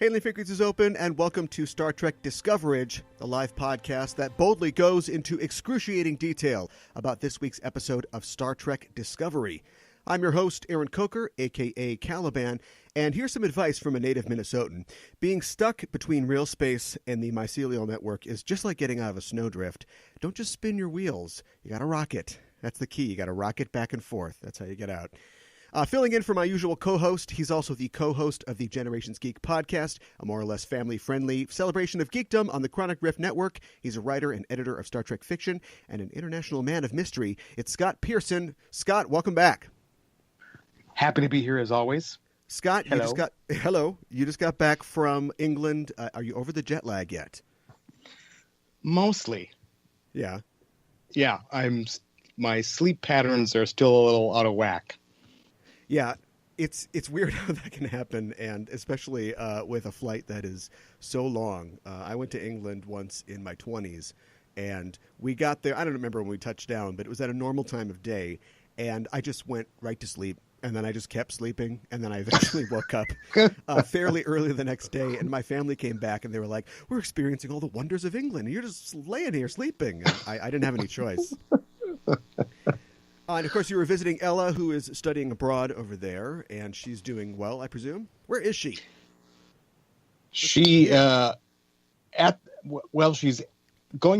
Hailing frequencies open, and welcome to Star Trek Discoverage, the live podcast that boldly goes into excruciating detail about this week's episode of Star Trek Discovery. I'm your host, Aaron Coker, a.k.a. Caliban, and here's some advice from a native Minnesotan. Being stuck between real space and the mycelial network is just like getting out of a snowdrift. Don't just spin your wheels. You gotta rock it. That's the key. You gotta rock it back and forth. That's how you get out. Filling in for my usual co-host, he's also the co-host of the Generations Geek podcast, a more or less family-friendly celebration of geekdom on the Chronic Rift Network. He's a writer and editor of Star Trek fiction and an international man of mystery. It's Scott Pearson. Scott, welcome back. Happy to be here as always. Scott, Hello. You just got back from England. Are you over the jet lag yet? Mostly. Yeah. Yeah, my sleep patterns are still a little out of whack. Yeah, it's weird how that can happen, and especially with a flight that is so long. I went to England once in my 20s, and we got there. I don't remember when we touched down, but it was at a normal time of day, and I just went right to sleep, and then I just kept sleeping, and then I eventually woke up fairly early the next day, and my family came back, and they were like, "We're experiencing all the wonders of England, and you're just laying here sleeping." And I didn't have any choice. And, of course, you were visiting Ella, who is studying abroad over there, and she's doing well, I presume. Where is she? She's going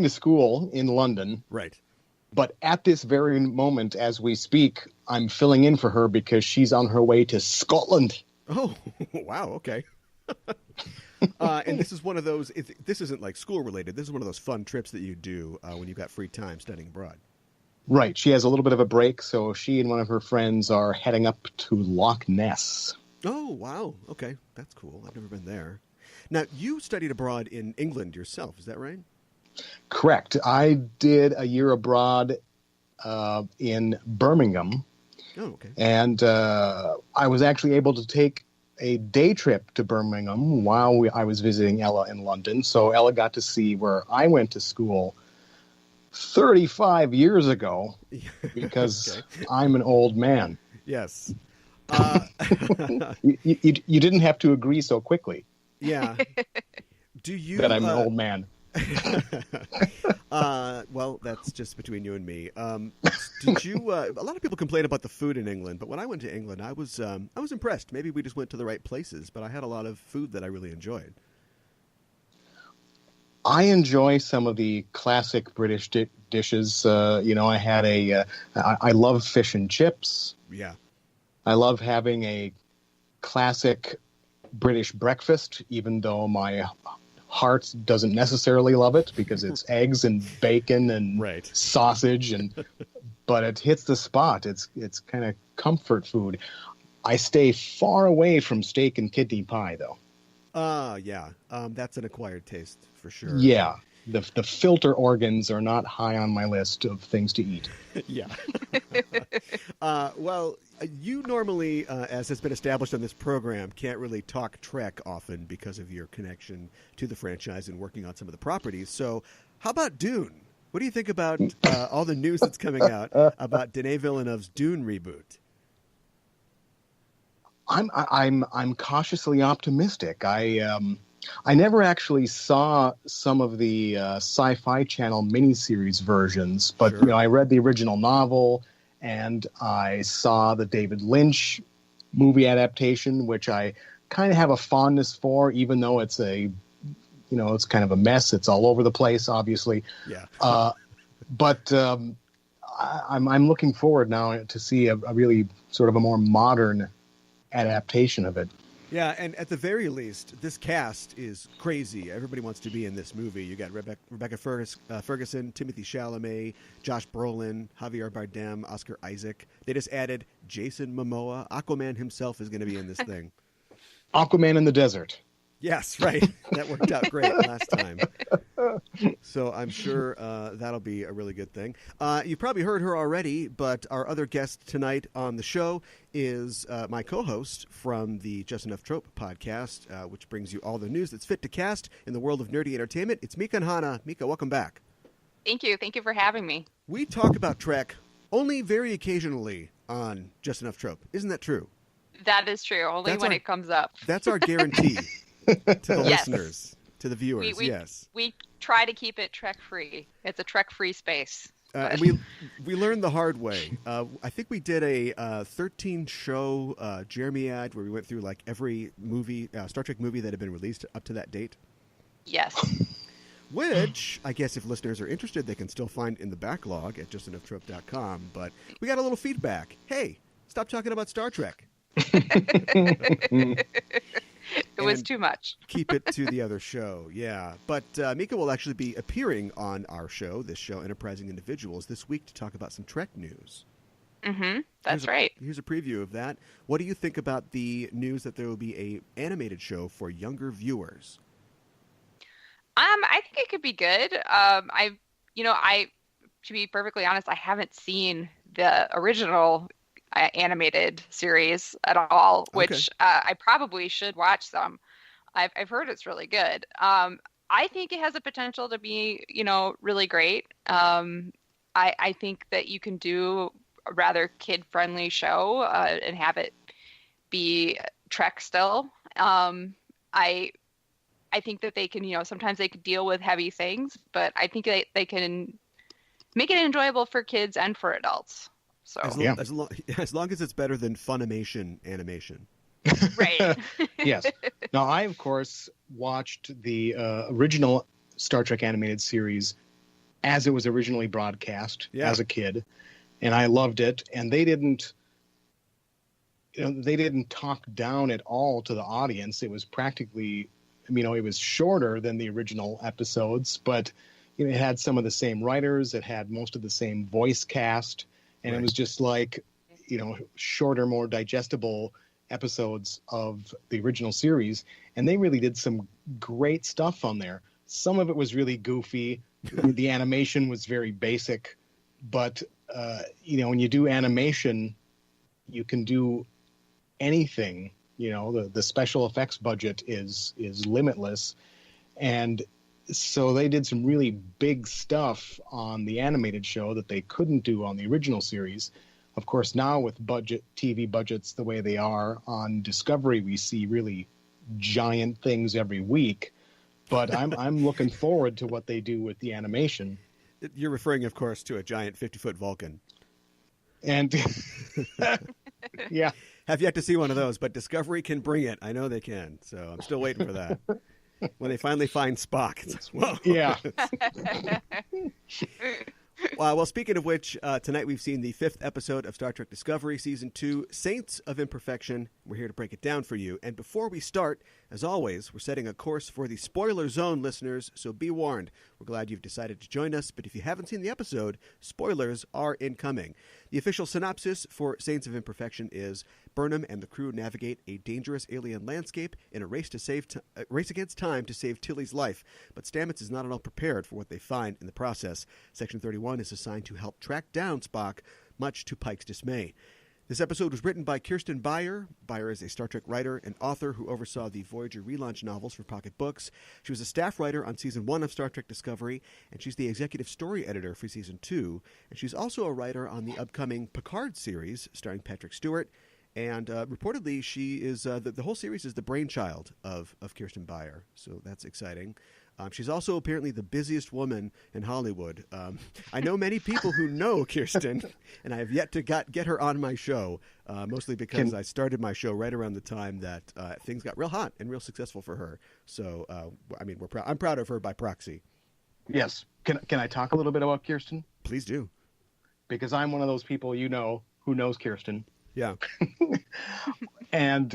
to school in London. Right. But at this very moment, as we speak, I'm filling in for her because she's on her way to Scotland. Oh, wow, okay. And this is one of those, this isn't like school-related. This is one of those fun trips that you do when you've got free time studying abroad. Right. She has a little bit of a break, so she and one of her friends are heading up to Loch Ness. Oh, wow. Okay. That's cool. I've never been there. Now, you studied abroad in England yourself. Is that right? Correct. I did a year abroad in Birmingham. Oh, okay. And I was actually able to take a day trip to Birmingham while I was visiting Ella in London. So Ella got to see where I went to school 35 years ago, because okay. I'm an old man. Yes. You didn't have to agree so quickly. Yeah. Do you that I'm an old man? Well, that's just between you and me. Did you? A lot of people complain about the food in England, but when I went to England, I was impressed. Maybe we just went to the right places, but I had a lot of food that I really enjoyed. I enjoy some of the classic British dishes. I had I love fish and chips. Yeah. I love having a classic British breakfast, even though my heart doesn't necessarily love it because it's eggs and bacon and right. sausage, but it hits the spot. It's kind of comfort food. I stay far away from steak and kidney pie, though. Yeah. That's an acquired taste for sure. Yeah. The filter organs are not high on my list of things to eat. Yeah. Well, you normally, as has been established on this program, can't really talk Trek often because of your connection to the franchise and working on some of the properties. So how about Dune? What do you think about all the news that's coming out about Denis Villeneuve's Dune reboot? I'm cautiously optimistic. I never actually saw some of the Sci-Fi Channel miniseries versions, but sure. I read the original novel and I saw the David Lynch movie adaptation, which I kind of have a fondness for, even though it's it's kind of a mess. It's all over the place, obviously. Yeah. But I'm looking forward now to see a really sort of a more modern timing of it. Yeah, and at the very least, this cast is crazy. Everybody wants to be in this movie. You got Rebecca Ferguson, Timothée Chalamet, Josh Brolin, Javier Bardem, Oscar Isaac. They just added Jason Momoa. Aquaman himself is going to be in this thing. Aquaman in the desert. Yes, right. That worked out great last time. So I'm sure that'll be a really good thing. You've probably heard her already, but our other guest tonight on the show is my co-host from the Just Enough Trope podcast, which brings you all the news that's fit to cast in the world of nerdy entertainment. It's Mika and Hana. Mika, welcome back. Thank you. Thank you for having me. We talk about Trek only very occasionally on Just Enough Trope. Isn't that true? That is true. Only when it comes up. That's our guarantee. To the Yes. listeners, to the viewers, yes. We try to keep it Trek free. It's a Trek free space. And we learned the hard way. I think we did a 13-show Jeremy-ad where we went through like every movie, Star Trek movie that had been released up to that date. Yes. Which, I guess if listeners are interested, they can still find in the backlog at justenoughtrope.com. But we got a little feedback. Hey, stop talking about Star Trek. It was too much. Keep it to the other show, yeah. But Mika will actually be appearing on our show, this show, Enterprising Individuals, this week to talk about some Trek news. Mm-hmm. That's right. Here's a preview of that. What do you think about the news that there will be a animated show for younger viewers? I think it could be good. To be perfectly honest, I haven't seen the original animated series at all, which I probably should watch them. I've heard it's really good. I think it has a potential to be, really great. I think that you can do a rather kid-friendly show and have it be Trek still. I think that they can, sometimes they could deal with heavy things, but I think they can make it enjoyable for kids and for adults. So as long as it's better than Funimation animation. Right. Yes. Now, I, of course, watched the original Star Trek animated series as it was originally broadcast as a kid, and I loved it. And they didn't talk down at all to the audience. It was practically, it was shorter than the original episodes, but it had some of the same writers. It had most of the same voice cast. And It was just like, shorter, more digestible episodes of the original series. And they really did some great stuff on there. Some of it was really goofy. The animation was very basic. But, when you do animation, you can do anything. The special effects budget is limitless. And so they did some really big stuff on the animated show that they couldn't do on the original series. Of course, now with TV budgets the way they are on Discovery, we see really giant things every week. But I'm looking forward to what they do with the animation. You're referring, of course, to a giant 50-foot Vulcan. And yeah. Have yet to see one of those, but Discovery can bring it. I know they can. So I'm still waiting for that. When they finally find Spock. It's like, whoa. Yeah. Well, speaking of which, tonight we've seen the 5th episode of Star Trek Discovery, Season 2, Saints of Imperfection. We're here to break it down for you. And before we start, as always, we're setting a course for the spoiler zone listeners, so be warned. We're glad you've decided to join us, but if you haven't seen the episode, spoilers are incoming. The official synopsis for Saints of Imperfection is Burnham and the crew navigate a dangerous alien landscape in a race against time to save Tilly's life. But Stamets is not at all prepared for what they find in the process. Section 31 is assigned to help track down Spock, much to Pike's dismay. This episode was written by Kirsten Beyer. Beyer is a Star Trek writer and author who oversaw the Voyager relaunch novels for Pocket Books. She was a staff writer on Season 1 of Star Trek Discovery, and she's the executive story editor for Season 2. And she's also a writer on the upcoming Picard series starring Patrick Stewart. And reportedly, she is the whole series is the brainchild of Kirsten Beyer, so that's exciting. She's also apparently the busiest woman in Hollywood. I know many people who know Kirsten, and I have yet to get her on my show, mostly because I started my show right around the time that things got real hot and real successful for her. So, I'm proud of her by proxy. Yes. Can I talk a little bit about Kirsten? Please do. Because I'm one of those people who knows Kirsten. Yeah. And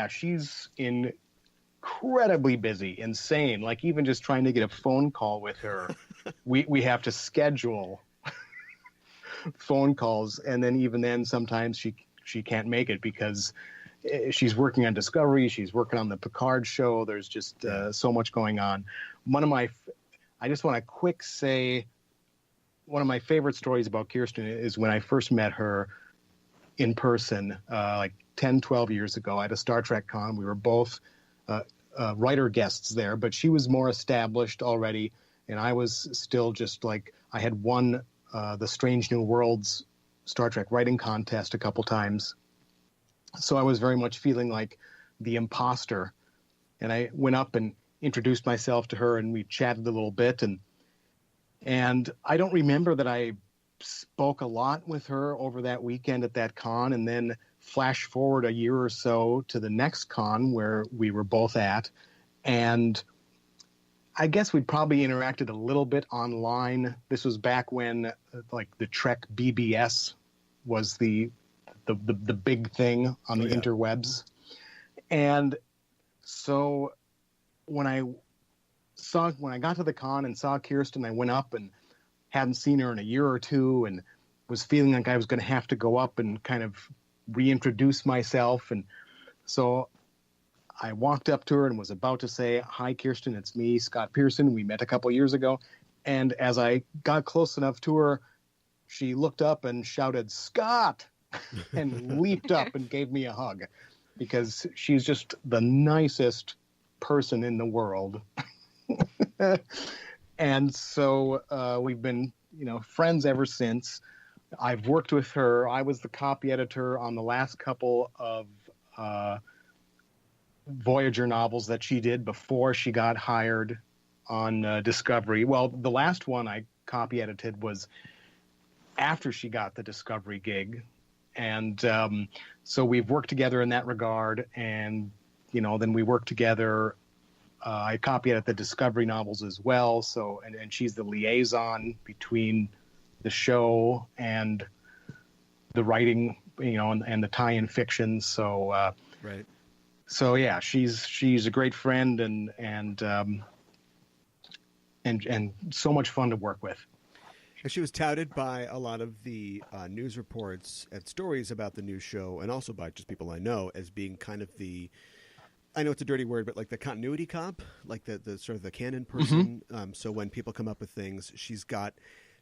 she's incredibly busy, insane. Like even just trying to get a phone call with her, we have to schedule phone calls, and then even then sometimes she can't make it because she's working on Discovery, she's working on the Picard show. There's just so much going on. I just want to quick say one of my favorite stories about Kirsten is when I first met her in person, like 10, 12 years ago at a Star Trek con. We were both writer guests there, but she was more established already, and I was still just like, I had won the Strange New Worlds Star Trek writing contest a couple times. So I was very much feeling like the imposter. And I went up and introduced myself to her, and we chatted a little bit. And I don't remember that I spoke a lot with her over that weekend at that con. And then flash forward a year or so to the next con where we were both at. And I guess we'd probably interacted a little bit online. This was back when like the Trek BBS was the big thing on the interwebs. And so when I got to the con and saw Kirsten, I went up and hadn't seen her in a year or two and was feeling like I was going to have to go up and kind of reintroduce myself. And so I walked up to her and was about to say, "Hi, Kirsten, it's me, Scott Pearson. We met a couple years ago." And as I got close enough to her, she looked up and shouted, "Scott!" and leaped up and gave me a hug, because she's just the nicest person in the world. And so we've been, friends ever since. I've worked with her. I was the copy editor on the last couple of Voyager novels that she did before she got hired on Discovery. Well, the last one I copy edited was after she got the Discovery gig. And so we've worked together in that regard. And, then we worked together. I copy edit the Discovery novels as well. So, and she's the liaison between the show and the writing, and the tie-in fiction. So, right. So yeah, she's a great friend and so much fun to work with. And she was touted by a lot of the news reports and stories about the new show, and also by just people I know, as being kind of I know it's a dirty word, but like the continuity cop, like the sort of the canon person. Mm-hmm. So when people come up with things, she's got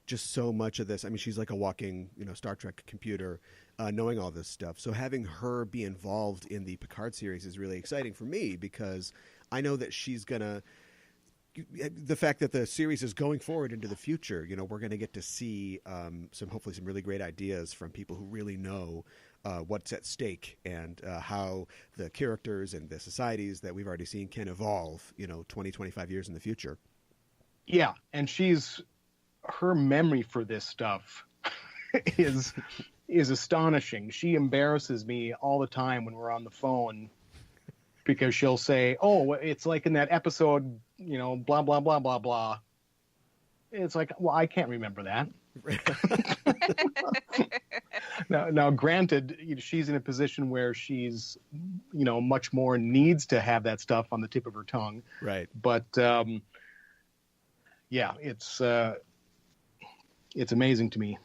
just so much of this. I mean, she's like a walking, Star Trek computer, knowing all this stuff. So having her be involved in the Picard series is really exciting for me, because I know that she's going to, the fact that the series is going forward into the future, we're going to get to see hopefully some really great ideas from people who really know what's at stake and how the characters and the societies that we've already seen can evolve, 20, 25 years in the future. Yeah. And her memory for this stuff is astonishing. She embarrasses me all the time when we're on the phone, because she'll say, "Oh, it's like in that episode, blah, blah, blah, blah, blah." It's like, well, I can't remember that. Now, granted, she's in a position where she's, much more needs to have that stuff on the tip of her tongue. Right. But, yeah, it's amazing to me.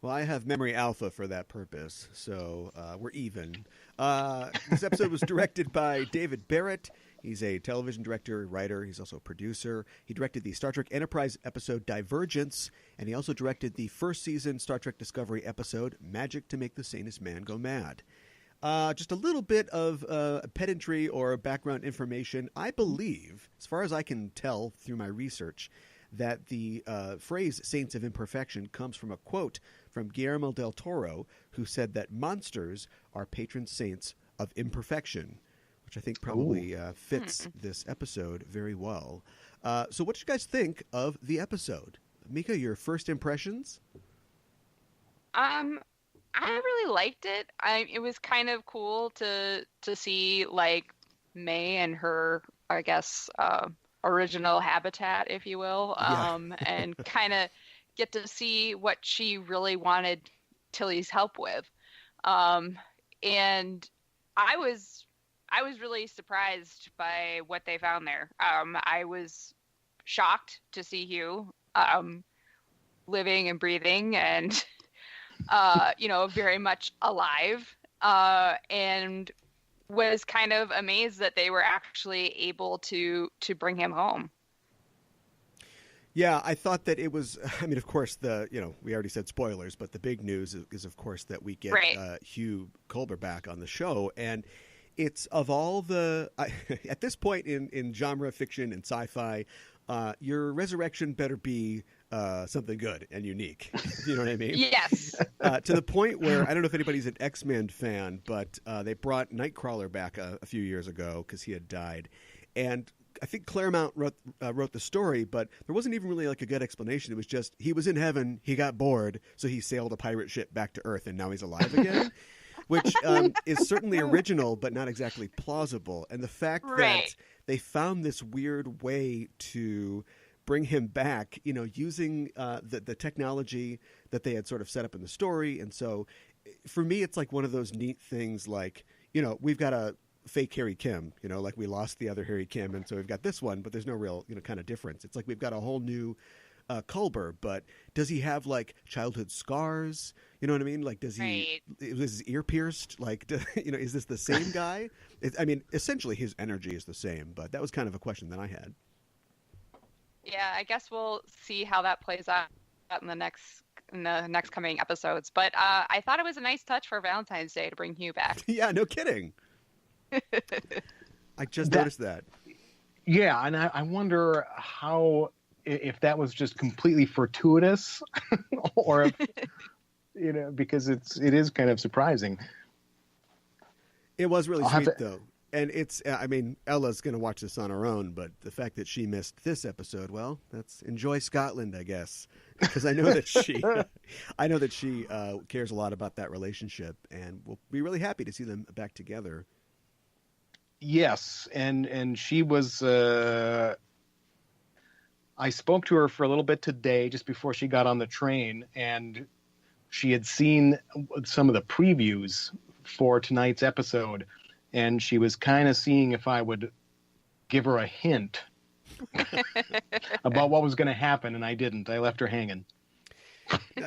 Well, I have memory alpha for that purpose, so we're even. This episode was directed by David Barrett. He's a television director, writer. He's also a producer. He directed the Star Trek Enterprise episode Divergence, and he also directed the first season Star Trek Discovery episode Magic to Make the Sanest Man Go Mad. Just a little bit of pedantry or background information. I believe, as far as I can tell through my research, that the phrase Saints of Imperfection comes from a quote from Guillermo del Toro, who said that monsters are patron saints of imperfection, which I think probably fits this episode very well. So what did you guys think of the episode? Mika, your first impressions? I really liked it. It was kind of cool to see like May and her, I guess, original habitat, if you will, and kind of get to see what she really wanted Tilly's help with. And I was really surprised by what they found there. I was shocked to see Hugh living and breathing and very much alive, and was kind of amazed that they were actually able to bring him home. Yeah, I thought that it was, I mean, of course, we already said spoilers, but the big news is of course, that we get Hugh Culber back on the show. And it's of all at this point in genre fiction and sci-fi, your resurrection better be something good and unique. You know what I mean? Yes. To the point where, I don't know if anybody's an X-Men fan, but they brought Nightcrawler back a few years ago because he had died. And I think Claremont wrote the story, but there wasn't even really like a good explanation. It was just he was in heaven, he got bored, so he sailed a pirate ship back to Earth, and now he's alive again, which is certainly original, but not exactly plausible. And the fact that they found this weird way to bring him back, using the technology that they had sort of set up in the story. And so for me, it's like one of those neat things like, we've got a fake Harry Kim, like we lost the other Harry Kim, and so we've got this one, but there's no real, kind of difference. It's like we've got a whole new Culber, but does he have like childhood scars? You know what I mean? Like, does he, is his ear pierced? Like, is this the same guy? Essentially his energy is the same, but that was kind of a question that I had. Yeah, I guess we'll see how that plays out in the next coming episodes. But I thought it was a nice touch for Valentine's Day to bring Hugh back. Yeah, no kidding. I just noticed that. Yeah, and I wonder if that was just completely fortuitous, or if, because it is kind of surprising. It was really sweet though. And it's, Ella's going to watch this on her own, but the fact that she missed this episode, well, that's enjoy Scotland, I guess, because I know that she cares a lot about that relationship, and we'll be really happy to see them back together. Yes, and she was. I spoke to her for a little bit today, just before she got on the train, and she had seen some of the previews for tonight's episode. And she was kind of seeing if I would give her a hint about what was going to happen, and I didn't. I left her hanging.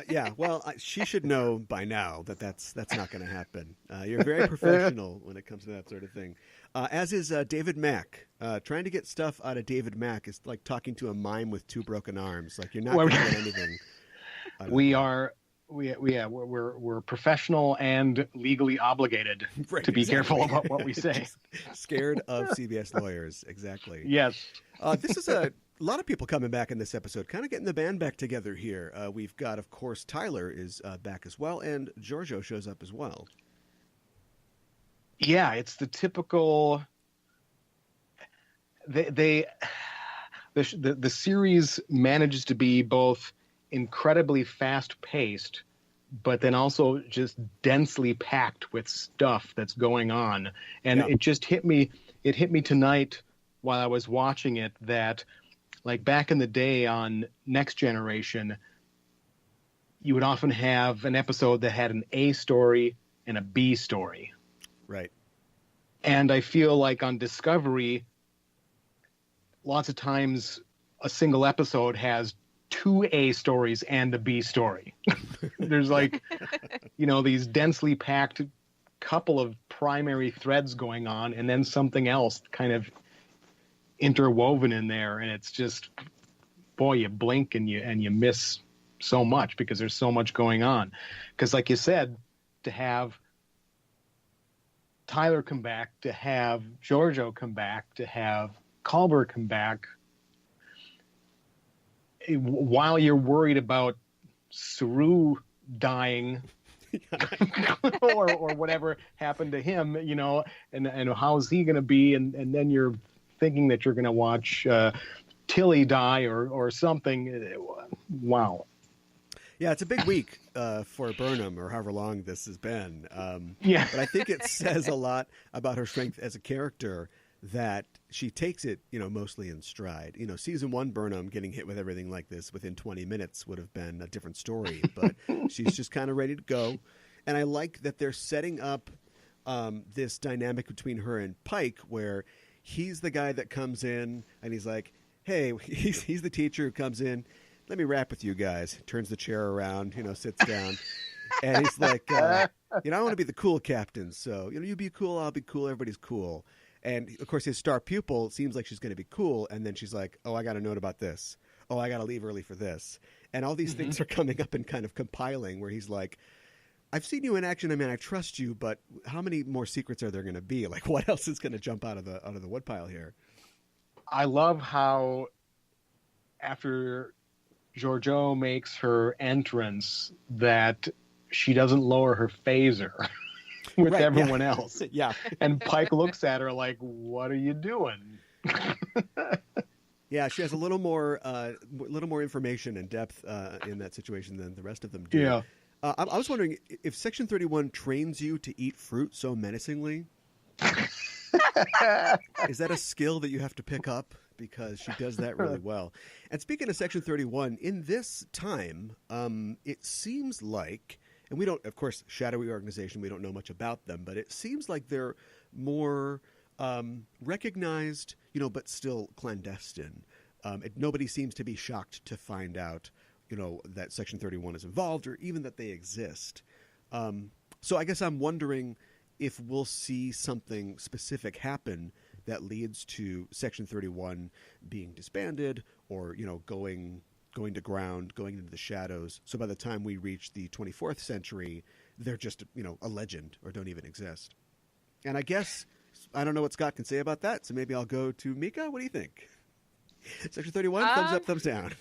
Yeah, well, she should know by now that that's not going to happen. You're very professional when it comes to that sort of thing. As is David Mack. Trying to get stuff out of David Mack is like talking to a mime with two broken arms. Like, you're not going to get anything. We're professional and legally obligated to be careful about what we say. Scared of CBS lawyers, exactly. Yes. This is a lot of people coming back in this episode, kind of getting the band back together here. We've got, of course, Tyler is back as well, and Giorgio shows up as well. Yeah, it's the typical. The series manages to be both incredibly fast-paced, but then also just densely packed with stuff that's going on. And It just hit me. It hit me tonight while I was watching it that, like back in the day on Next Generation, you would often have an episode that had an A story and a B story. Right. And I feel like on Discovery, lots of times a single episode has two A stories and a B story. There's these densely packed couple of primary threads going on, and then something else kind of interwoven in there. And it's just, boy, you blink and you miss so much because there's so much going on. Because like you said, to have Tyler come back, to have Giorgio come back, to have Culber come back, while you're worried about Saru dying or whatever happened to him, and how's he going to be? And then you're thinking that you're going to watch Tilly die or something. Wow. Yeah, it's a big week for Burnham, or however long this has been. But I think it says a lot about her strength as a character that she takes it, mostly in stride. Season 1 Burnham getting hit with everything like this within 20 minutes would have been a different story, but she's just kind of ready to go. And I like that they're setting up this dynamic between her and Pike, where he's the guy that comes in and he's like, hey, he's the teacher who comes in. Let me rap with you guys. Turns the chair around, sits down. And he's like, I want to be the cool captain. So, you be cool, I'll be cool, everybody's cool. And, of course, his star pupil seems like she's going to be cool. And then she's like, oh, I got a note about this. Oh, I got to leave early for this. And all these things are coming up and kind of compiling, where he's like, I've seen you in action. I trust you, but how many more secrets are there going to be? Like, what else is going to jump out of the woodpile here? I love how after Giorgio makes her entrance that she doesn't lower her phaser with everyone else. Yeah. And Pike looks at her like, what are you doing? Yeah, she has a little more information and depth in that situation than the rest of them do. Yeah. I was wondering if Section 31 trains you to eat fruit so menacingly. Is that a skill that you have to pick up? Because she does that really well. And speaking of Section 31, in this time, it seems like, and we don't, of course, shadowy organization, we don't know much about them, but it seems like they're more recognized, but still clandestine. Nobody seems to be shocked to find out, that Section 31 is involved or even that they exist. So I guess I'm wondering if we'll see something specific happen that leads to Section 31 being disbanded or, going to ground, going into the shadows. So by the time we reach the 24th century, they're just, a legend or don't even exist. And I guess, I don't know what Scott can say about that, so maybe I'll go to Mika. What do you think? Section 31, thumbs up, thumbs down.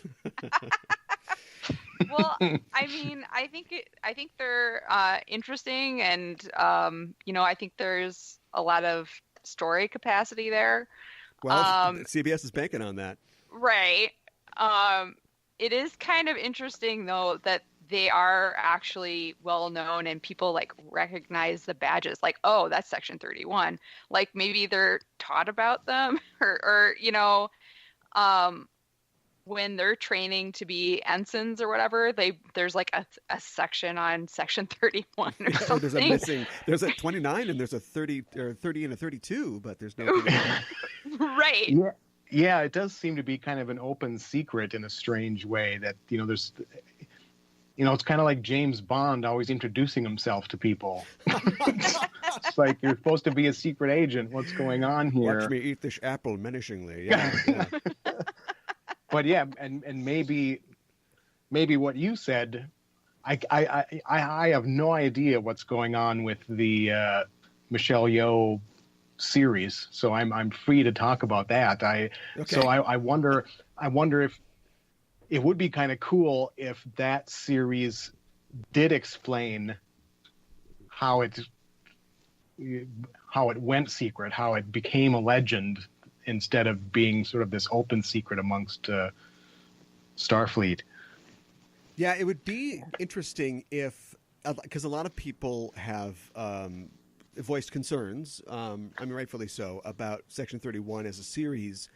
Well, I mean, I think they're interesting, and I think there's a lot of story capacity there. Well, CBS is banking on that, right? It is kind of interesting though that they are actually well known and people like recognize the badges, like, oh, that's Section 31. Like maybe they're taught about them, or when they're training to be ensigns or whatever, there's like a section on Section 31 or something. There's a 29 and there's a 30 or 30 and a 32, but there's no. Right. Yeah, it does seem to be kind of an open secret in a strange way that, there's, it's kind of like James Bond always introducing himself to people. It's like, you're supposed to be a secret agent. What's going on here? Watch me eat this apple menacingly. Yeah. But yeah, and maybe what you said, I have no idea what's going on with the Michelle Yeoh series, so I'm free to talk about that. So I wonder if it would be kind of cool if that series did explain how it went secret, how it became a legend, instead of being sort of this open secret amongst Starfleet. Yeah, it would be interesting if, because a lot of people have voiced concerns, rightfully so, about Section 31 as a series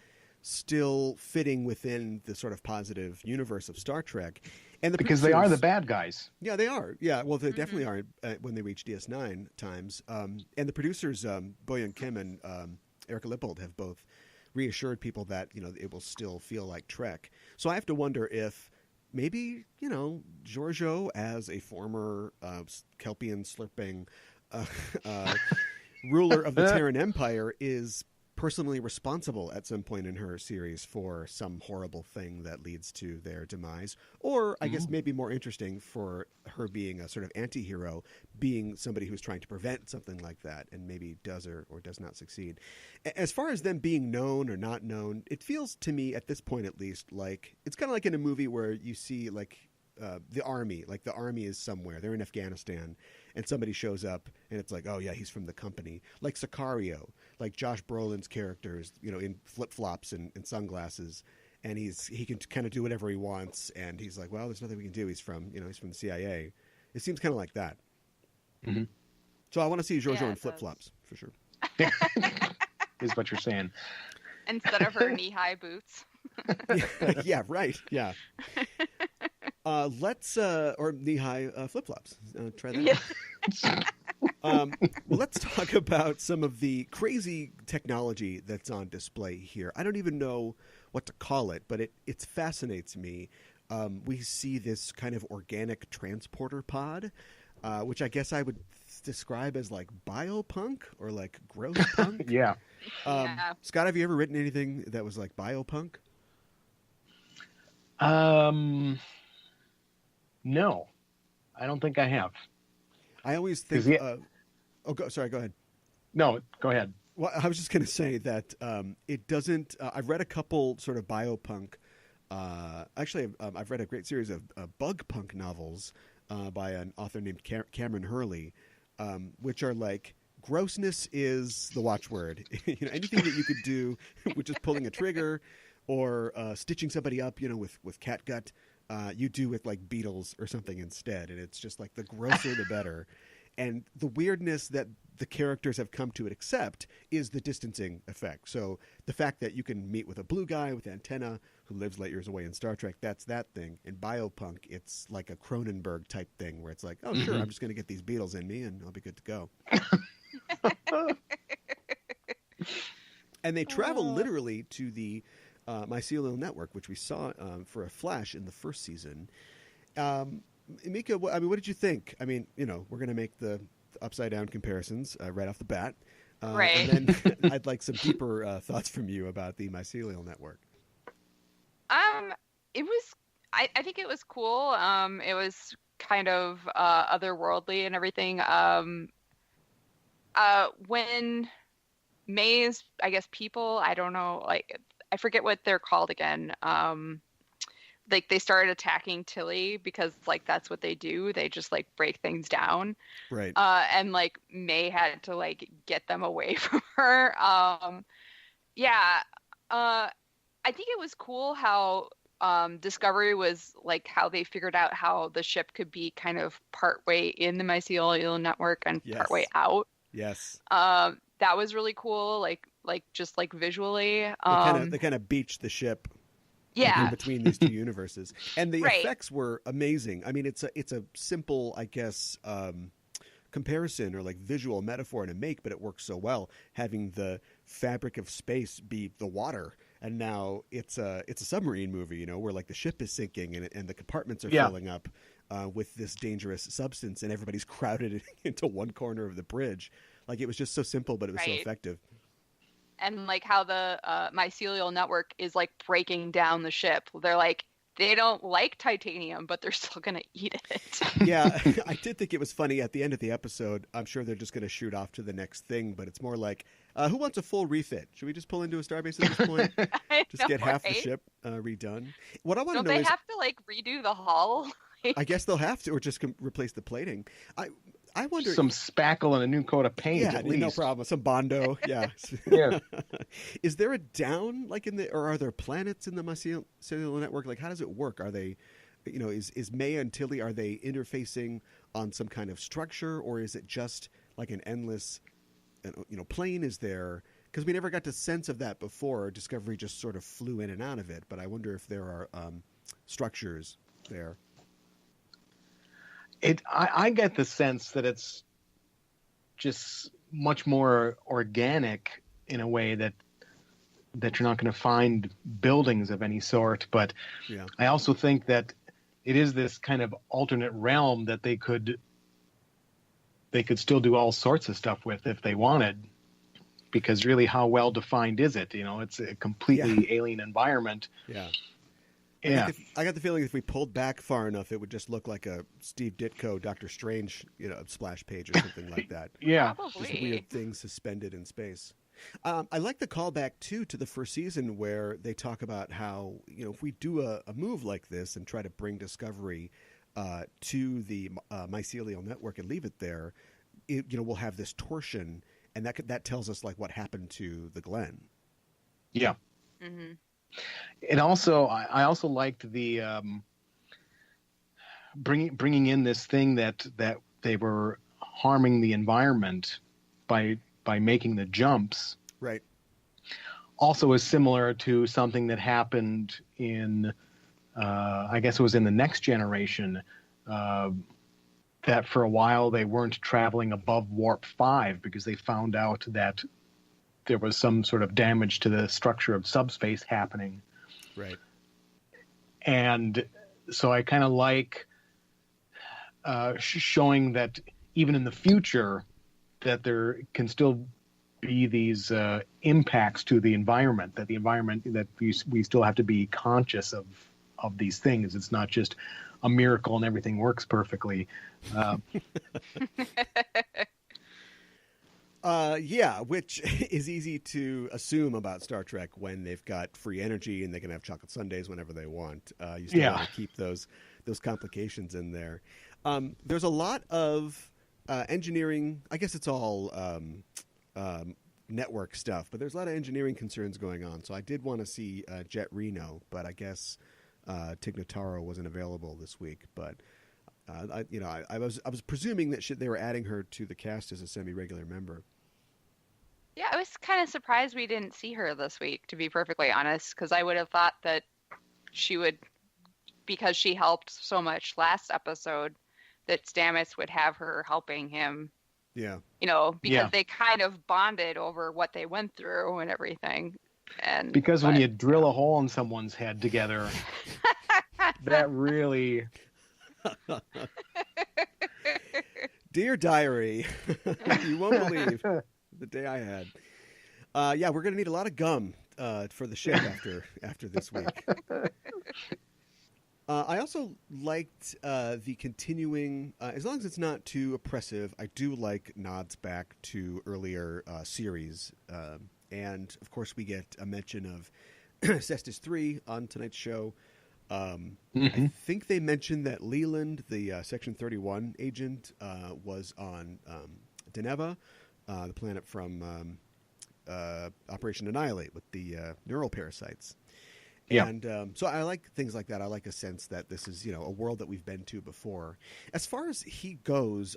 still fitting within the sort of positive universe of Star Trek. And because they are the bad guys. Yeah, they are. Yeah, well, they definitely are when they reach DS9 times. And the producers, Boyoung Kim and Erica Lippold, have both reassured people that it will still feel like Trek. So I have to wonder if maybe Giorgio, as a former Kelpian slurping ruler of the Terran Empire, is personally responsible at some point in her series for some horrible thing that leads to their demise. Or I guess maybe more interesting, for her being a sort of anti-hero, being somebody who's trying to prevent something like that and maybe does or does not succeed. As far as them being known or not known, it feels to me at this point at least like it's kind of like in a movie where you see like the army is somewhere, they're in Afghanistan, and somebody shows up and it's like, oh yeah, he's from the company. Like Sicario, like Josh Brolin's character is, in flip-flops and sunglasses, and he can kind of do whatever he wants, and he's like, well, there's nothing we can do. He's from the CIA. It seems kind of like that. Mm-hmm. So I want to see Giorgio in flip-flops for sure. Is what you're saying. Instead of her knee-high boots. Yeah, right. Yeah. Or knee-high flip-flops. Try that. Yeah. Well, let's talk about some of the crazy technology that's on display here. I don't even know what to call it, but it fascinates me. We see this kind of organic transporter pod, which I guess I would describe as like biopunk or like growth punk. Yeah. Scott, have you ever written anything that was like biopunk? No, I don't think I have. I always think. Sorry, go ahead. No, go ahead. Well, I was just going to say that it doesn't. I've read a couple sort of biopunk. Actually, I've read a great series of bug punk novels by an author named Cameron Hurley, which are like grossness is the watchword. Anything that you could do with just pulling a trigger or stitching somebody up, with catgut, you do with like beetles or something instead. And it's just like the grosser the better. And the weirdness that the characters have come to accept is the distancing effect. So the fact that you can meet with a blue guy with antenna who lives light years away in Star Trek, that's that thing. In Biopunk, it's like a Cronenberg type thing where it's like, oh, sure, I'm just going to get these beetles in me and I'll be good to go. And they travel literally to the mycelial network, which we saw for a flash in the first season. Mika, what did you think? I mean, we're going to make the upside down comparisons right off the bat. Right. And then I'd like some deeper thoughts from you about the mycelial network. It was, I think it was cool. It was kind of otherworldly and everything. When May's, I guess, people, I don't know, like, I forget what they're called again. Like they started attacking Tilly because like that's what they do. They just like break things down. Right. And like May had to like get them away from her. Yeah. I think it was cool how Discovery was like how they figured out how the ship could be kind of partway in the mycelial network and partway out. Yes. That was really cool. Like just like visually. They kind of beached the ship. Yeah. In between these two universes, and the effects were amazing. I mean, it's a simple, I guess, comparison or like visual metaphor to make, but it works so well. Having the fabric of space be the water, and now it's a submarine movie, where like the ship is sinking and the compartments are filling up with this dangerous substance, and everybody's crowded into one corner of the bridge. Like it was just so simple, but it was so effective. And like how the mycelial network is like breaking down the ship. They're like, they don't like titanium, but they're still going to eat it. Yeah, I did think it was funny at the end of the episode. I'm sure they're just going to shoot off to the next thing, but it's more like, who wants a full refit? Should we just pull into a starbase at this point? Just get half the ship redone. What I want to know is, don't they have to like redo the hull? I guess they'll have to, or just replace the plating. I wonder. Some spackle and a new coat of paint. Yeah, at least. No problem. Some Bondo. Yeah. Yeah. Is there a down like or are there planets in the mycelial network? Like, how does it work? Are they, is May and Tilly, are they interfacing on some kind of structure, or is it just like an endless, plane is there? Because we never got the sense of that before. Discovery just sort of flew in and out of it. But I wonder if there are structures there. I get the sense that it's just much more organic in a way that you're not going to find buildings of any sort. But I also think that it is this kind of alternate realm that they could still do all sorts of stuff with if they wanted. Because really, how well defined is it? It's a completely alien environment. Yeah. Yeah. I got the feeling if we pulled back far enough, it would just look like a Steve Ditko, Doctor Strange, splash page or something like that. Yeah. Probably. Just weird things suspended in space. I like the callback, too, to the first season where they talk about how, if we do a move like this and try to bring Discovery to the mycelial network and leave it there, we'll have this torsion, and that tells us, like, what happened to the Glen. Yeah. Mm-hmm. And also, I also liked the bringing in this thing that they were harming the environment by making the jumps. Right. Also is similar to something that happened in, I guess it was in the Next Generation, that for a while they weren't traveling above warp 5 because they found out that there was some sort of damage to the structure of subspace happening. Right. And so I kind of like showing that even in the future that there can still be these impacts to the environment, that we still have to be conscious of these things. It's not just a miracle and everything works perfectly. Which is easy to assume about Star Trek when they've got free energy and they can have chocolate sundaes whenever they want. You still want to keep those complications in there. There's a lot of engineering, I guess it's all network stuff, but there's a lot of engineering concerns going on. So I did want to see Jet Reno, but I guess Tig Notaro wasn't available this week. But I was presuming that they were adding her to the cast as a semi-regular member. Yeah, I was kind of surprised we didn't see her this week, to be perfectly honest, because I would have thought that she would, because she helped so much last episode, that Stamets would have her helping him. Yeah. Because they kind of bonded over what they went through and everything. Because when you drill a hole in someone's head together, that really... Dear Diary, you won't believe the day I had. We're going to need a lot of gum for the ship after this week. I also liked the continuing, as long as it's not too oppressive, I do like nods back to earlier series. And, of course, we get a mention of Cestus 3 on tonight's show. I think they mentioned that Leland, the Section 31 agent, was on Deneva, the planet from Operation Annihilate with the neural parasites. Yeah. And so I like things like that. I like a sense that this is, a world that we've been to before. As far as he goes,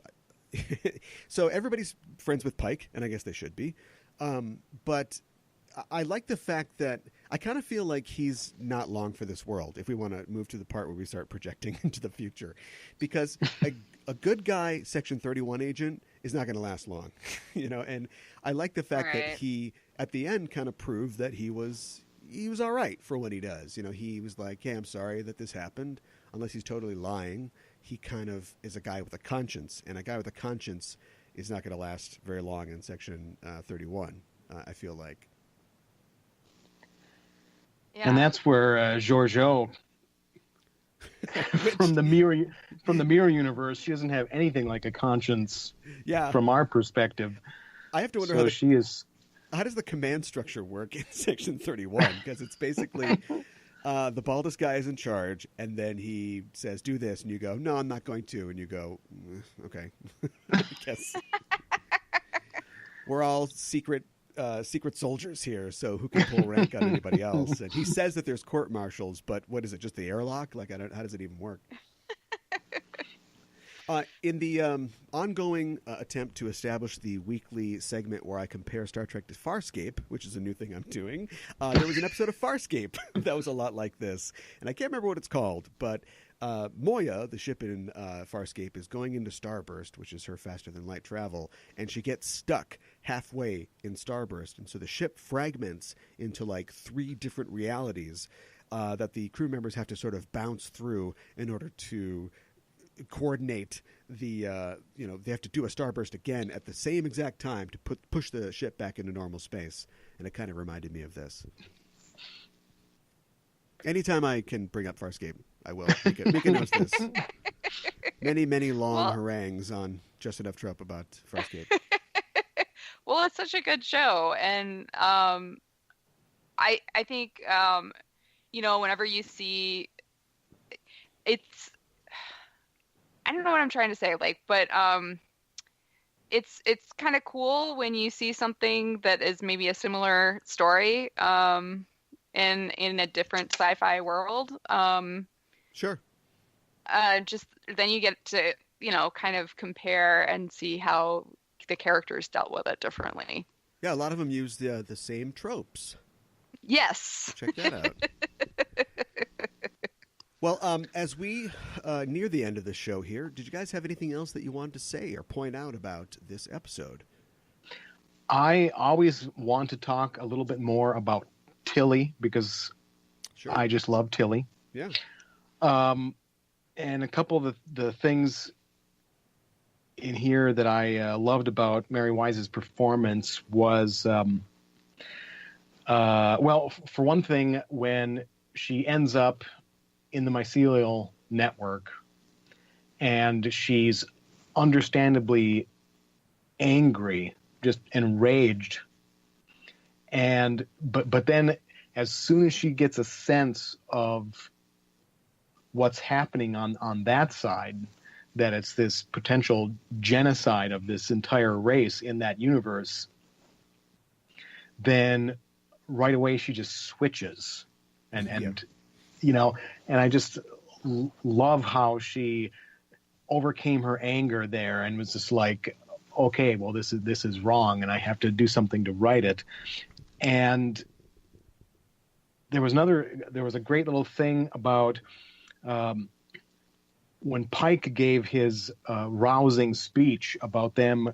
so everybody's friends with Pike, and I guess they should be. But I like the fact that I kind of feel like he's not long for this world, if we want to move to the part where we start projecting into the future. Because a good guy Section 31 agent is not going to last long, and I like the fact that he, at the end, kind of proved that he was all right for what he does. He was like, hey, I'm sorry that this happened. Unless he's totally lying, he kind of is a guy with a conscience, and a guy with a conscience is not going to last very long in Section 31, I feel like. Yeah. And that's where Giorgio, from the mirror universe, she doesn't have anything like a conscience. Yeah. From our perspective, I have to wonder how does the command structure work in Section 31? Because it's basically the baldest guy is in charge, and then he says, do this, and you go, no, I'm not going to. And you go, okay. I guess. We're all secret soldiers here, so who can pull rank on anybody else? And he says that there's court-martials, but what is it, just the airlock? Like, how does it even work? In the ongoing attempt to establish the weekly segment where I compare Star Trek to Farscape, which is a new thing I'm doing, there was an episode of Farscape that was a lot like this. And I can't remember what it's called, but Moya, the ship in Farscape, is going into Starburst, which is her faster-than-light travel, and she gets stuck halfway in Starburst. And so the ship fragments into, 3 different realities that the crew members have to sort of bounce through in order to coordinate the they have to do a starburst again at the same exact time to push the ship back into normal space, and it kind of reminded me of this. Anytime I can bring up Farscape, I will. We can host this. Many long harangues on Just Enough Trope about Farscape. Well, it's such a good show, and I think whenever you see it's, I don't know what I'm trying to say, but it's kind of cool when you see something that is maybe a similar story in a different sci-fi world. Sure. Just then you get to kind of compare and see how the characters dealt with it differently. Yeah, a lot of them use the same tropes. Yes. Check that out. Well, as we near the end of the show here, did you guys have anything else that you wanted to say or point out about this episode? I always want to talk a little bit more about Tilly, because sure. I just love Tilly. Yeah. And a couple of the things in here that I loved about Mary Wise's performance was, for one thing, when she ends up in the mycelial network and she's understandably angry, just enraged, but then as soon as she gets a sense of what's happening on that side, that it's this potential genocide of this entire race in that universe, then right away she just switches. And you know, and I just love how she overcame her anger there and was just like, okay, well, this is wrong, and I have to do something to right it. And there was a great little thing about when Pike gave his rousing speech about them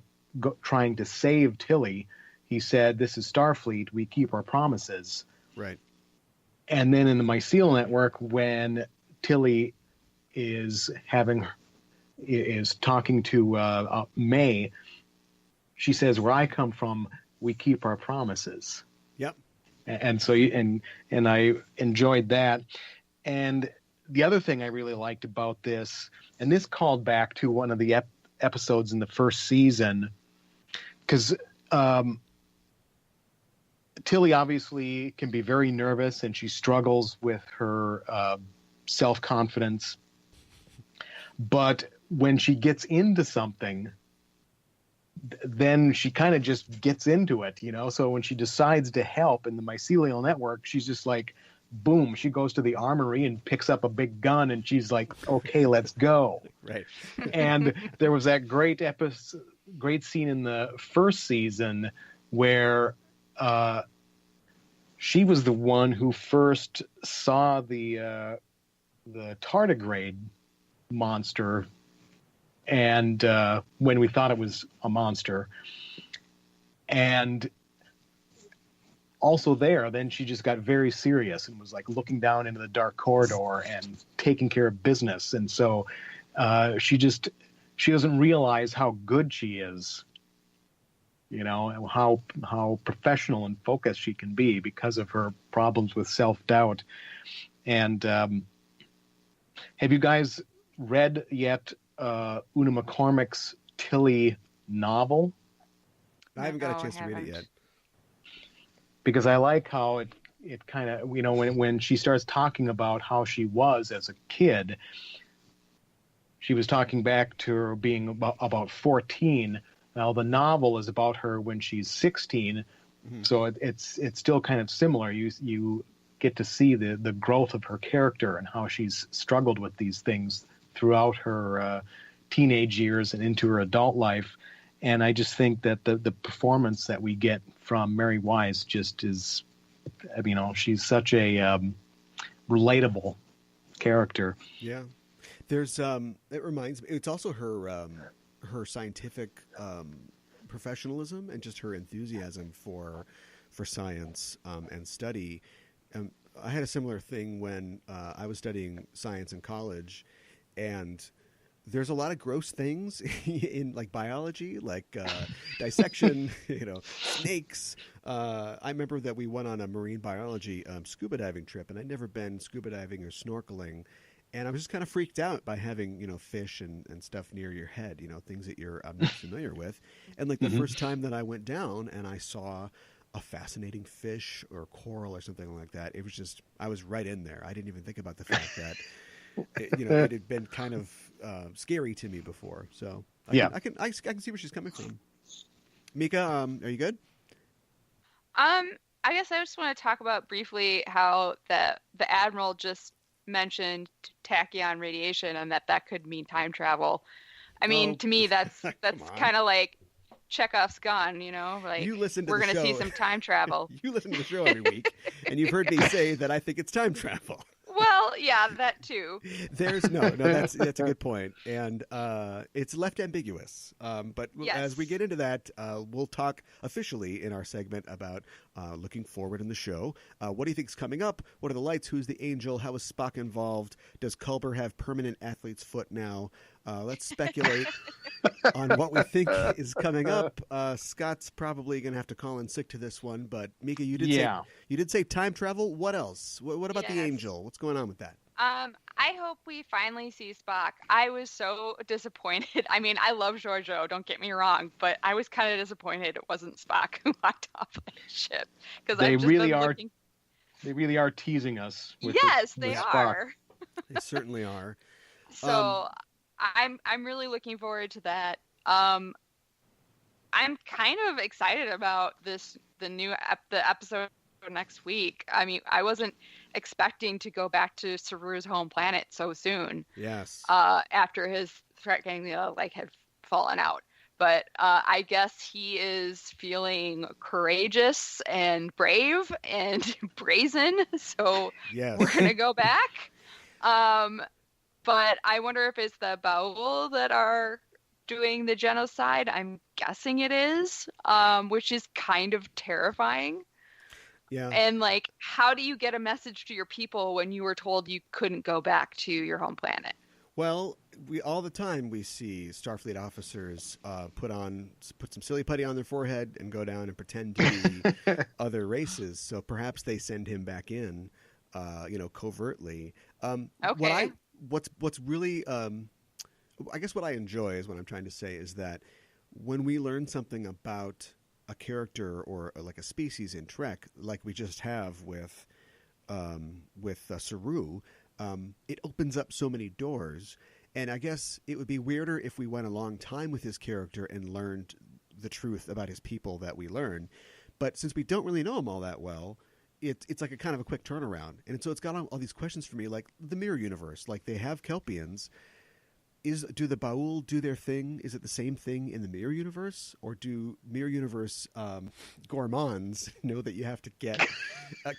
trying to save Tilly. He said, "This is Starfleet. We keep our promises." Right. And then in the Mycelial Network, when Tilly is talking to May, she says, "Where I come from, we keep our promises." Yep. And so, and I enjoyed that. And the other thing I really liked about this, and this called back to one of the episodes in the first season, because Tilly obviously can be very nervous, and she struggles with her self-confidence. But when she gets into something, then she kind of just gets into it, you know? So when she decides to help in the Mycelial Network, she's just like, boom, she goes to the armory and picks up a big gun, and she's like, okay, let's go. Right. And there was that great scene in the first season where she was the one who first saw the tardigrade monster, and when we thought it was a monster. And also then she just got very serious and was like looking down into the dark corridor and taking care of business. And so she doesn't realize how good she is, you know, and how professional and focused she can be because of her problems with self-doubt. And have you guys read yet Una McCormack's Tilly novel? I haven't got a chance to read it yet. Because I like how it kind of, you know, when she starts talking about how she was as a kid, she was talking back to her being about 14. Now the novel is about her when she's 16, so it's still kind of similar. You get to see the growth of her character and how she's struggled with these things throughout her teenage years and into her adult life. And I just think that the performance that we get from Mary Wise just is, you know, she's such a relatable character. Yeah. There's it reminds me, it's also her scientific professionalism and just her enthusiasm for science and study. I had a similar thing when I was studying science in college, and there's a lot of gross things in like biology, like dissection, you know, snakes. I remember that we went on a marine biology scuba diving trip, and I'd never been scuba diving or snorkeling. And I was just kind of freaked out by having, you know, fish and stuff near your head, you know, things that you're not familiar with. And like the first time that I went down and I saw a fascinating fish or coral or something like that, it was just, I was right in there. I didn't even think about the fact that, it had been kind of scary to me before. So I can see where she's coming from. Mika, are you good? I guess I just want to talk about briefly how the Admiral just mentioned tachyon radiation and that could mean time travel. I mean, to me, that's kind of like Chekhov's gun, you know, like we're going to see some time travel. You listen to the show every week, and you've heard me say that I think it's time travel. Well, yeah, that too. There's no, that's a good point, and it's left ambiguous. But yes. As we get into that, we'll talk officially in our segment about looking forward in the show. What do you think is coming up? What are the lights? Who's the angel? How is Spock involved? Does Culber have permanent athlete's foot now? Let's speculate on what we think is coming up. Scott's probably going to have to call in sick to this one, but Mika, you did say time travel. What else? What about the angel? What's going on with that? I hope we finally see Spock. I was so disappointed. I mean, I love Giorgio, don't get me wrong, but I was kind of disappointed it wasn't Spock who walked off that ship. They really are teasing us. With they Spock. are. They certainly are. So I'm really looking forward to that. I'm kind of excited about the episode next week. I mean, I wasn't expecting to go back to Saru's home planet so soon. Yes. After his threat gang had fallen out. But I guess he is feeling courageous and brave and brazen. So yes. we're gonna go back. But I wonder if it's the Baul that are doing the genocide. I'm guessing it is, which is kind of terrifying. Yeah. And like, how do you get a message to your people when you were told you couldn't go back to your home planet? Well, all the time we see Starfleet officers put some silly putty on their forehead and go down and pretend to be other races. So perhaps they send him back in, covertly. Okay. What's really I guess what I enjoy is what I'm trying to say is that when we learn something about a character or like a species in Trek, like we just have with Saru, it opens up so many doors. And I guess it would be weirder if we went a long time with his character and learned the truth about his people that we learn. But since we don't really know him all that well, it's like a kind of a quick turnaround. And so it's got all these questions for me, like the Mirror Universe. Like they have Kelpians. Do the Baul do their thing? Is it the same thing in the Mirror Universe? Or do Mirror Universe gourmands know that you have to get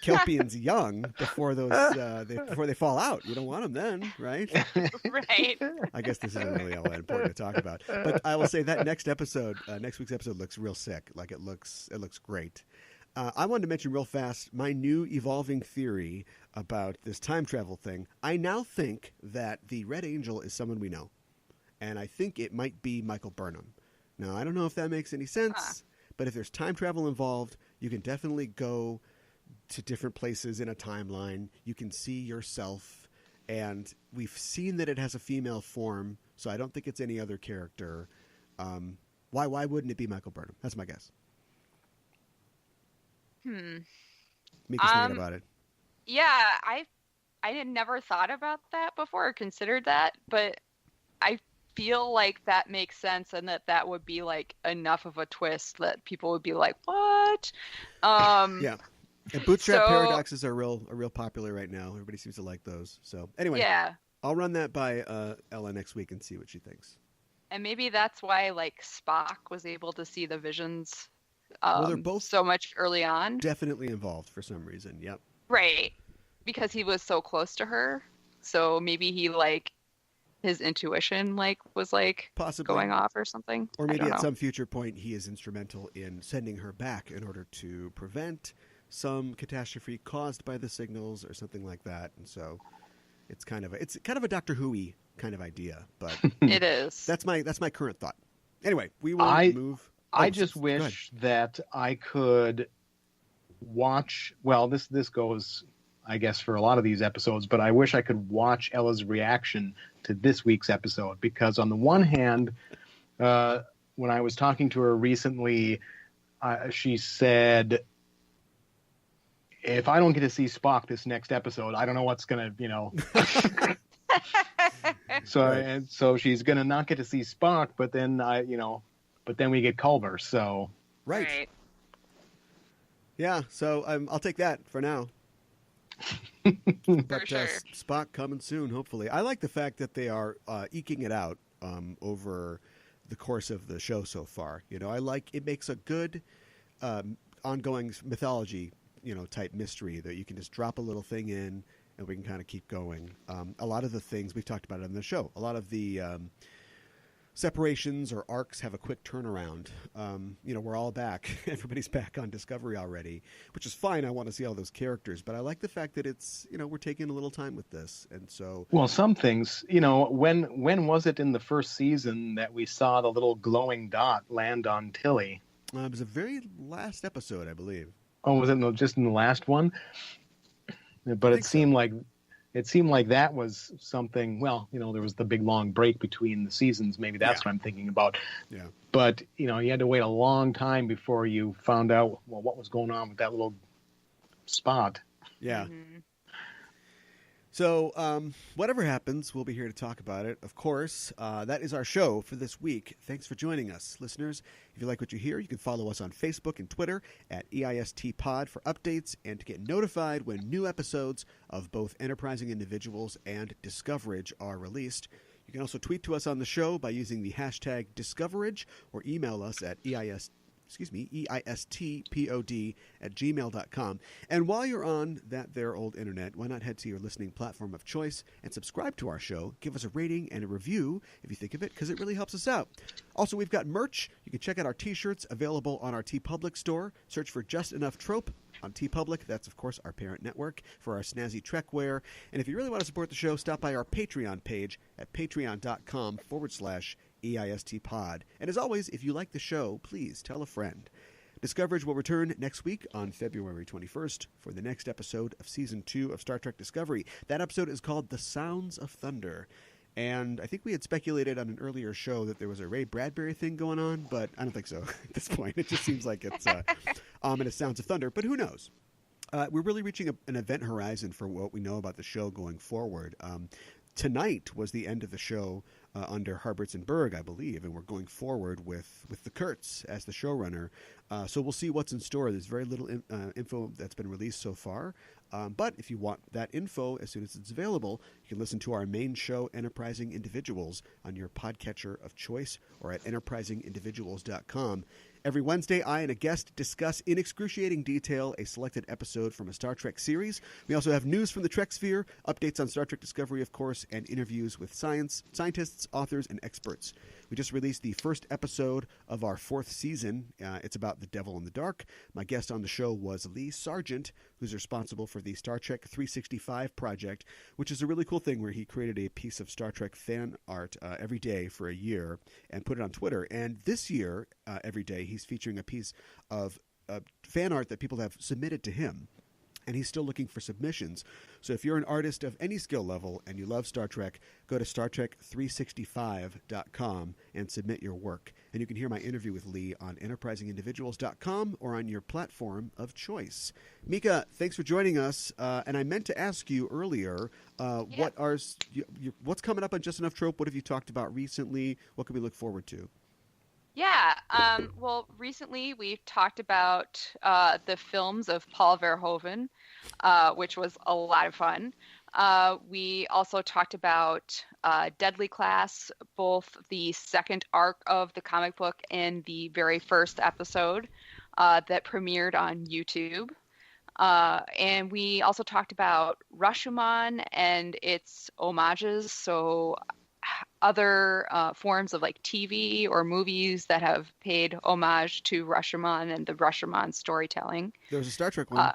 Kelpians young before before they fall out? You don't want them then, right? Right. I guess this isn't really all that important to talk about. But I will say that next week's episode looks real sick. Like it looks great. I wanted to mention real fast my new evolving theory about this time travel thing. I now think that the Red Angel is someone we know. And I think it might be Michael Burnham. Now, I don't know if that makes any sense, but if there's time travel involved, you can definitely go to different places in a timeline. You can see yourself, and we've seen that it has a female form, so I don't think it's any other character. Why wouldn't it be Michael Burnham? That's my guess. Mika's thinking about it. Yeah, I had never thought about that before or considered that, but I feel like that makes sense and that would be like enough of a twist that people would be like, what? Yeah. And bootstrap paradoxes are real popular right now. Everybody seems to like those. So anyway, yeah. I'll run that by Ella next week and see what she thinks. And maybe that's why like Spock was able to see the visions they're both so much early on. Definitely involved for some reason. Yep. Right. Because he was so close to her. So maybe he like his intuition was possibly going off or something. Or maybe at some future point he is instrumental in sending her back in order to prevent some catastrophe caused by the signals or something like that. And so it's kind of a Doctor Who-y kind of idea, but it is. That's my current thought. Anyway, we will move. I just wish that I could watch. Well, this goes, I guess, for a lot of these episodes, but I wish I could watch Ella's reaction to this week's episode, because on the one hand, when I was talking to her recently, she said, if I don't get to see Spock this next episode, I don't know what's going to, So she's going to not get to see Spock, but then then we get Culber, so. Right. Yeah, so I'll take that for now. But sure. Spock coming soon, hopefully. I like the fact that they are eking it out over the course of the show so far. It makes a good ongoing mythology, type mystery that you can just drop a little thing in and we can kind of keep going. A lot of the things we've talked about on the show, a lot of the separations or arcs have a quick turnaround. We're all back. Everybody's back on Discovery already, which is fine. I want to see all those characters, but I like the fact that it's, we're taking a little time with this. And so, well, some things, when was it in the first season that we saw the little glowing dot land on Tilly? It was the very last episode, I believe. Oh, was it just in the last one? But it seemed like that was something. Well, there was the big long break between the seasons. Maybe that's what I'm thinking about. Yeah. But you had to wait a long time before you found out what was going on with that little spot. Yeah. Mm-hmm. So, whatever happens, we'll be here to talk about it. Of course, that is our show for this week. Thanks for joining us, listeners. If you like what you hear, you can follow us on Facebook and Twitter at EISTPod for updates and to get notified when new episodes of both Enterprising Individuals and Discoverage are released. You can also tweet to us on the show by using the hashtag Discoverage or email us at EISTPod@gmail.com. And while you're on that there old internet, why not head to your listening platform of choice and subscribe to our show. Give us a rating and a review if you think of it, because it really helps us out. Also, we've got merch. You can check out our t-shirts available on our TeePublic store. Search for Just Enough Trope on TeePublic. That's, of course, our parent network for our snazzy Trek wear. And if you really want to support the show, stop by our Patreon page at patreon.com/EISTpod. And as always, if you like the show, please tell a friend. Discoverage will return next week on February 21st for the next episode of Season 2 of Star Trek Discovery. That episode is called The Sounds of Thunder. And I think we had speculated on an earlier show that there was a Ray Bradbury thing going on, but I don't think so at this point. It just seems like it's ominous sounds of thunder, but who knows? We're really reaching an event horizon for what we know about the show going forward. Tonight was the end of the show under Harberts and Berg, I believe, and we're going forward with the Kurtz as the showrunner. So we'll see what's in store. There's very little info that's been released so far. But if you want that info as soon as it's available, you can listen to our main show, Enterprising Individuals, on your podcatcher of choice or at enterprisingindividuals.com. Every Wednesday, I and a guest discuss in excruciating detail a selected episode from a Star Trek series. We also have news from the Trek sphere, updates on Star Trek Discovery, of course, and interviews with scientists, authors, and experts. We just released the first episode of our 4th season. It's about the Devil in the Dark. My guest on the show was Lee Sargent, who's responsible for the Star Trek 365 project, which is a really cool thing where he created a piece of Star Trek fan art every day for a year and put it on Twitter. And this year, every day, he's featuring a piece of fan art that people have submitted to him. And he's still looking for submissions. So if you're an artist of any skill level and you love Star Trek, go to StarTrek365.com and submit your work. And you can hear my interview with Lee on enterprisingindividuals.com or on your platform of choice. Mika, thanks for joining us. And I meant to ask you earlier, what's coming up on Just Enough Trope? What have you talked about recently? What can we look forward to? Yeah, well, recently we've talked about the films of Paul Verhoeven, which was a lot of fun. We also talked about Deadly Class, both the second arc of the comic book and the very first episode that premiered on YouTube. And we also talked about Rashomon and its homages, so other forms of like TV or movies that have paid homage to Rashomon and the Rashomon storytelling. There's a Star Trek one.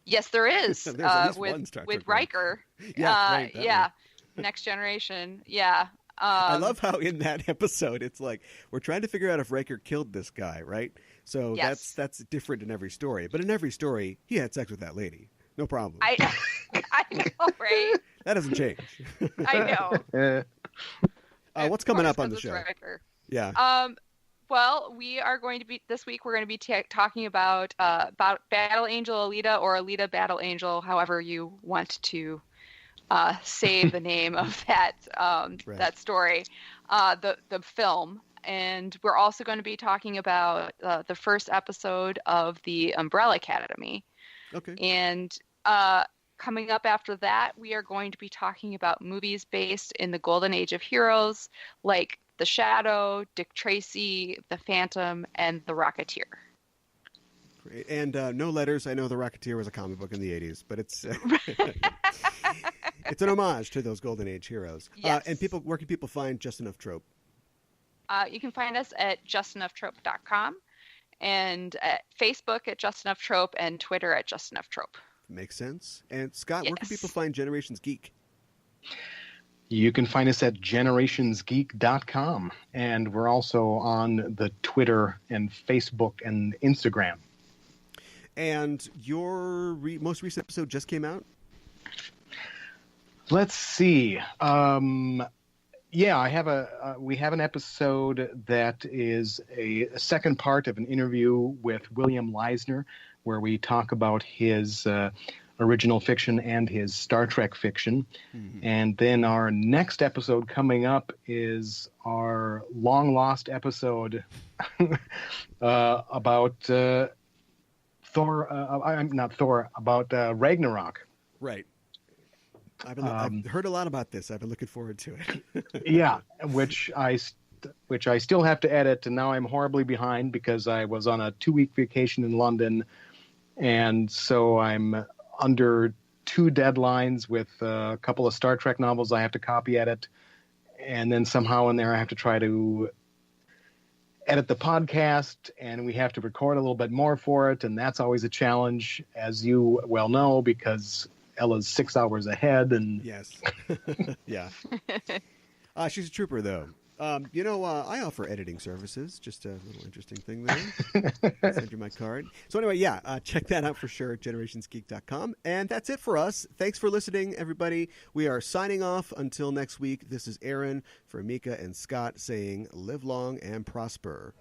Yes, there is. There's at least one Star Trek with Riker. Right, yeah. Next Generation. Yeah. I love how in that episode it's like we're trying to figure out if Riker killed this guy, right? So yes. that's different in every story. But in every story, he had sex with that lady. No problem. I know, right? That doesn't change. I know. What's coming up on the show? Riker. Yeah. Well, this week we're going to be talking about Battle Angel Alita, or Alita Battle Angel, however you want to say the name of that that story, the film. And we're also going to be talking about the first episode of the Umbrella Academy. Okay. And coming up after that, we are going to be talking about movies based in the golden age of heroes, like The Shadow, Dick Tracy, The Phantom, and The Rocketeer. Great. And no letters. I know The Rocketeer was a comic book in the 80s, but it's it's an homage to those golden age heroes. Yes. And where can people find Just Enough Trope? You can find us at justenough.trope.com, and at Facebook at Just Enough Trope, and Twitter at Just Enough Trope. Makes sense. And Scott, Yes. where can people find Generations Geek? You can find us at generationsgeek.com. And we're also on the Twitter and Facebook and Instagram. And your most recent episode just came out? Let's see. Yeah, we have an episode that is a second part of an interview with William Leisner, where we talk about his original fiction and his Star Trek fiction. Mm-hmm. And then our next episode coming up is our long lost episode about Ragnarok. Right. I've heard a lot about this. I've been looking forward to it. Yeah, which I still have to edit, and now I'm horribly behind because I was on a 2-week vacation in London, and so I'm under 2 deadlines with a couple of Star Trek novels I have to copy edit, and then somehow in there I have to try to edit the podcast, and we have to record a little bit more for it, and that's always a challenge, as you well know, because Ella's 6 hours ahead. And yes. Yeah. She's a trooper, though. I offer editing services. Just a little interesting thing there. I'll send you my card. So anyway, check that out for sure at generationsgeek.com. And that's it for us. Thanks for listening, everybody. We are signing off until next week. This is Aaron for Mika and Scott saying live long and prosper.